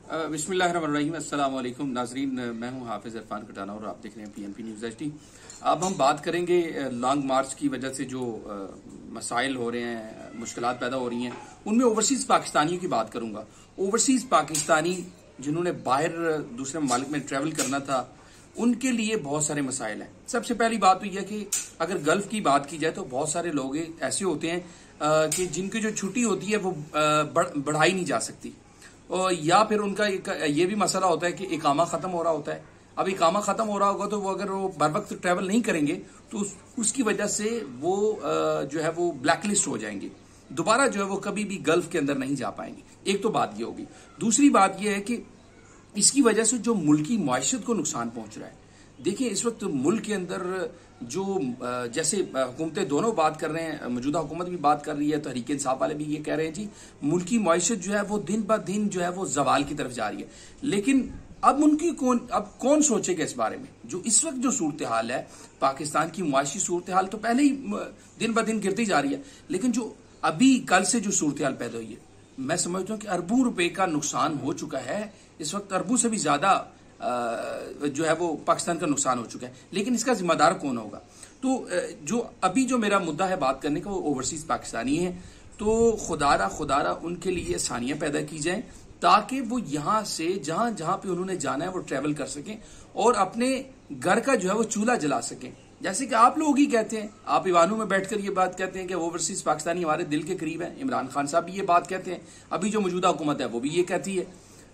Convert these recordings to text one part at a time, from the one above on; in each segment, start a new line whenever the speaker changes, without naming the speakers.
बिस्मिल्लाहिर्रहमानिर्रहीम। अस्सलाम वालेकुम नाजरीन, मैं हूं हाफिज इरफान कटाना और आप देख रहे हैं पीएमपी न्यूज़ एचडी। अब हम बात करेंगे लॉन्ग मार्च की वजह से जो मसाइल हो रहे हैं, मुश्किलात पैदा हो रही हैं, उनमें ओवरसीज पाकिस्तानियों की बात करूंगा। ओवरसीज पाकिस्तानी जिन्होंने बाहर दूसरे ममालिक में ट्रेवल करना था, उनके लिए बहुत सारे मसाइल हैं। सबसे पहली बात तो यह कि अगर गल्फ की बात की जाए तो बहुत सारे लोग ऐसे होते हैं कि जिनकी जो छुट्टी होती है वो बढ़ाई नहीं जा सकती, और या फिर उनका ये भी मसला होता है कि इकामा खत्म हो रहा होता है। अब इकामा खत्म हो रहा होगा तो वो अगर वो बर वक्त ट्रेवल नहीं करेंगे तो उसकी वजह से वो जो है वो ब्लैकलिस्ट हो जाएंगे, दोबारा जो है वो कभी भी गल्फ के अंदर नहीं जा पाएंगे। एक तो बात ये होगी। दूसरी बात ये है कि इसकी वजह से जो मुल्की मुआशरत को नुकसान पहुंच रहा है। देखिए, इस वक्त मुल्क के अंदर जो जैसे हुकूमतें दोनों बात कर रहे हैं, मौजूदा हुकूमत भी बात कर रही है, तहरीक इंसाफ वाले भी ये कह रहे हैं जी मुल्की मुआशरत जो है वो दिन ब दिन जो है वो जवाल की तरफ जा रही है। लेकिन अब कौन सोचेगा इस बारे में? जो इस वक्त जो सूरत हाल है, पाकिस्तान की मुआशी सूरत हाल तो पहले ही दिन ब दिन गिरती जा रही है, लेकिन जो अभी कल से जो सूरत हाल पैदा हुई है, मैं समझता हूं कि अरबों रुपए का नुकसान हो चुका है। इस वक्त अरबों से भी ज्यादा जो है वो पाकिस्तान का नुकसान हो चुका है। लेकिन इसका जिम्मेदार कौन होगा? तो जो अभी जो मेरा मुद्दा है बात करने का, वो ओवरसीज पाकिस्तानी है। तो खुदारा उनके लिए आसानियां पैदा की जाएं ताकि वो यहां से जहां जहां पे उन्होंने जाना है वो ट्रेवल कर सकें और अपने घर का जो है वो चूल्हा जला सकें। जैसे कि आप लोग ही कहते हैं, आप ईवानों में बैठकर ये बात कहते हैं कि ओवरसीज पाकिस्तानी हमारे दिल के करीब है। इमरान खान साहब भी ये बात कहते हैं, अभी जो मौजूदा हुकूमत है वो भी ये कहती है,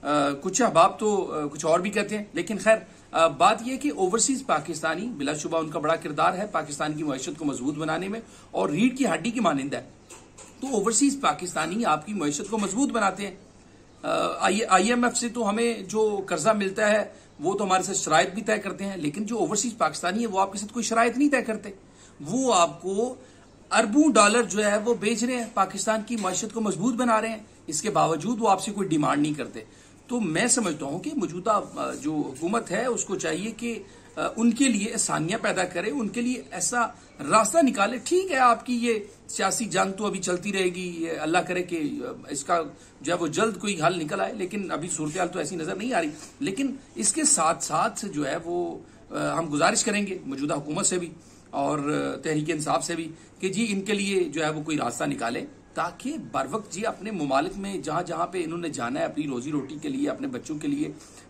कुछ अहबाब तो कुछ और भी कहते हैं। लेकिन खैर बात यह कि ओवरसीज पाकिस्तानी बिलाशुबा उनका बड़ा किरदार है पाकिस्तान की मईशत को मजबूत बनाने में, और रीढ़ की हड्डी की मानिंद है। तो ओवरसीज पाकिस्तानी आपकी मईशत को मजबूत बनाते हैं। IMF से तो हमें जो कर्जा मिलता है वो तो हमारे साथ शराइत भी तय करते हैं, लेकिन जो ओवरसीज पाकिस्तानी है वो आपके साथ कोई शराइत नहीं तय करते। वो आपको अरबों डॉलर जो है वो बेच रहे हैं, पाकिस्तान की मईशत को मजबूत बना रहे हैं, इसके बावजूद वो आपसे कोई डिमांड नहीं करते। तो मैं समझता हूं कि मौजूदा जो हुकूमत है उसको चाहिए कि उनके लिए आसानियां पैदा करे, उनके लिए ऐसा रास्ता निकाले। ठीक है, आपकी ये सियासी जंग तो अभी चलती रहेगी, अल्लाह करे कि इसका जो है वो जल्द कोई हल निकल आए, लेकिन अभी सूरत हाल तो ऐसी नजर नहीं आ रही। लेकिन इसके साथ साथ जो है वो हम गुजारिश करेंगे मौजूदा हुकूमत से भी और तहरीक इंसाफ से भी कि जी इनके लिए जो है वो कोई रास्ता निकाले, ताकि बर वक्त जी अपने ममालिक में जहां जहां पे इन्होंने जाना है अपनी रोजी रोटी के लिए, अपने बच्चों के लिए।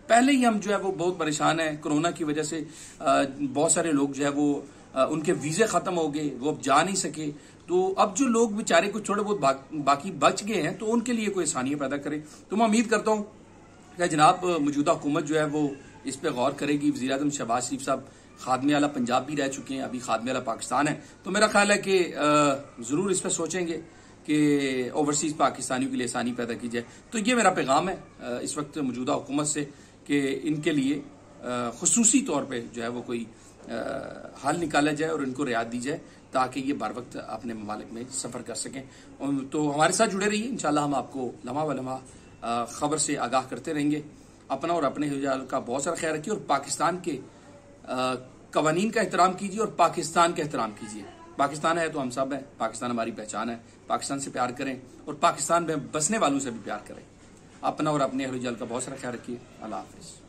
पहले ही हम जो है वो बहुत परेशान है, कोरोना की वजह से बहुत सारे लोग जो है वो उनके वीजे खत्म हो गए, वो अब जा नहीं सके। तो अब जो लोग बेचारे कुछ थोड़े बहुत बाकी बच गए हैं, तो उनके लिए कोई आसानियां पैदा करे। तो मैं उम्मीद करता हूं कि जनाब मौजूदा हुकूमत जो है वो इस पर गौर करेगी। वज़ीर आज़म शहबाज शरीफ साहब खादमे आला पंजाब भी रह चुके हैं, अभी खादमे आला पाकिस्तान है। तो मेरा ख्याल है कि जरूर इस पर सोचेंगे कि ओवरसीज पाकिस्तानियों के लिए आसानी पैदा की जाए। तो ये मेरा पैगाम है इस वक्त मौजूदा हुकूमत से कि इनके लिए खुसूसी तौर पे जो है वो कोई हल निकाला जाए और इनको रियायत दी जाए ताकि ये बर वक्त अपने ममालिक में सफर कर सकें। तो हमारे साथ जुड़े रहिए, इंशाल्लाह हम आपको लम्हा व लम्हा खबर से आगाह करते रहेंगे। अपना और अपने हिजाल का बहुत सारा ख्याल रखिए और पाकिस्तान के कवानीन का एहतराम कीजिए और पाकिस्तान का एहतराम कीजिए। पाकिस्तान है तो हम सब हैं, पाकिस्तान हमारी पहचान है। पाकिस्तान से प्यार करें और पाकिस्तान में बसने वालों से भी प्यार करें। अपना और अपने अहल वयाल का बहुत सारा ख्याल रखिए। अल्लाह हाफिज।